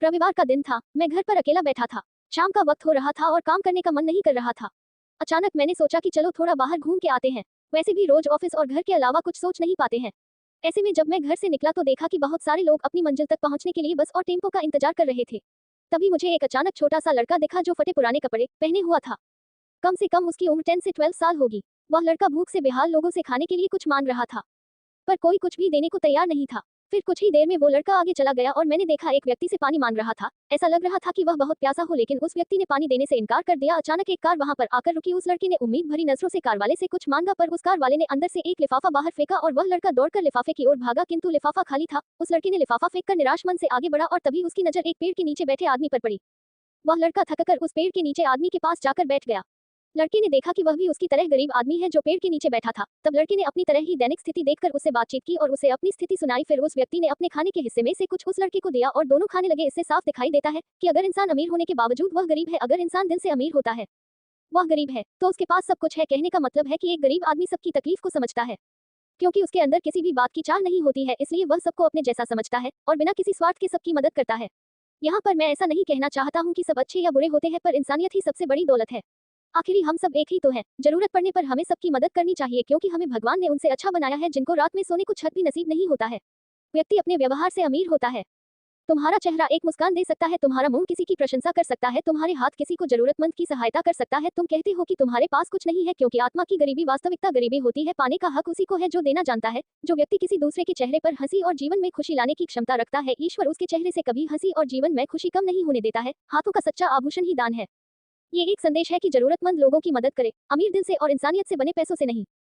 रविवार का दिन था। मैं घर पर अकेला बैठा था। शाम का वक्त हो रहा था और काम करने का मन नहीं कर रहा था। अचानक मैंने सोचा कि चलो थोड़ा बाहर घूम के आते हैं। वैसे भी रोज ऑफिस और घर के अलावा कुछ सोच नहीं पाते हैं। ऐसे में जब मैं घर से निकला तो देखा कि बहुत सारे लोग अपनी मंजिल तक पहुंचने के लिए बस और टेम्पो का इंतजार कर रहे थे। तभी मुझे एक अचानक छोटा सा लड़का दिखा जो फटे पुराने कपड़े पहने हुआ था। कम से कम उसकी उम्र 10 से 12 साल होगी। वह लड़का भूख से बेहाल लोगों से खाने के लिए कुछ मांग रहा था, पर कोई कुछ भी देने को तैयार नहीं था। फिर कुछ ही देर में वो लड़का आगे चला गया और मैंने देखा एक व्यक्ति से पानी मांग रहा था। ऐसा लग रहा था कि वह बहुत प्यासा हो, लेकिन उस व्यक्ति ने पानी देने से इनकार कर दिया। अचानक एक कार वहां पर आकर रुकी। उस लड़के ने उम्मीद भरी नजरों से कार वाले से कुछ मांगा, पर उस कार वाले ने अंदर से एक लिफाफा बाहर फेंका और वह लड़का दौड़कर लिफाफे की ओर भागा, किंतु लिफाफा खाली था। उस लड़के ने लिफाफा फेंककर निराश मन से आगे बढ़ा और तभी उसकी नजर एक पेड़ के नीचे बैठे आदमी पर पड़ी। वह लड़का थककर उस पेड़ के नीचे आदमी के पास जाकर बैठ गया। लड़के ने देखा कि वह भी उसकी तरह गरीब आदमी है जो पेड़ के नीचे बैठा था। तब लड़के ने अपनी तरह ही दैनिक स्थिति देखकर उससे बातचीत की और उसे अपनी स्थिति सुनाई। फिर उस व्यक्ति ने अपने खाने के हिस्से में से कुछ उस लड़के को दिया और दोनों खाने लगे। इससे साफ दिखाई देता है कि अगर इंसान अमीर होने के बावजूद वह गरीब है, अगर इंसान दिल से अमीर होता है, वह गरीब है, तो उसके पास सब कुछ है। कहने का मतलब है कि एक गरीब आदमी सबकी तकलीफ को समझता है, क्योंकि उसके अंदर किसी भी बात की चाह नहीं होती है, इसलिए वह सबको अपने जैसा समझता है और बिना किसी स्वार्थ के सबकी मदद करता है। यहाँ पर मैं ऐसा नहीं कहना चाहता हूँ कि सब अच्छे या बुरे होते हैं, पर इंसानियत ही सबसे बड़ी दौलत है। आखिरी हम सब एक ही तो हैं। जरूरत पड़ने पर हमें सबकी मदद करनी चाहिए, क्योंकि हमें भगवान ने उनसे अच्छा बनाया है जिनको रात में सोने को छत भी नसीब नहीं होता है। व्यक्ति अपने व्यवहार से अमीर होता है। तुम्हारा चेहरा एक मुस्कान दे सकता है, तुम्हारा मुंह किसी की प्रशंसा कर सकता है, तुम्हारे हाथ किसी को जरूरतमंद की सहायता कर सकता है। तुम कहते हो कि तुम्हारे पास कुछ नहीं है, क्योंकि आत्मा की गरीबी वास्तविकता गरीबी होती है। पाने का हक उसी को है जो देना जानता है। जो व्यक्ति किसी दूसरे के चेहरे पर हंसी और जीवन में खुशी लाने की क्षमता रखता है, ईश्वर उसके चेहरे से कभी हंसी और जीवन में खुशी कम नहीं होने देता है। हाथों का सच्चा आभूषण ही दान है। ये एक संदेश है कि जरूरतमंद लोगों की मदद करें, अमीर दिल से और इंसानियत से बने पैसों से नहीं।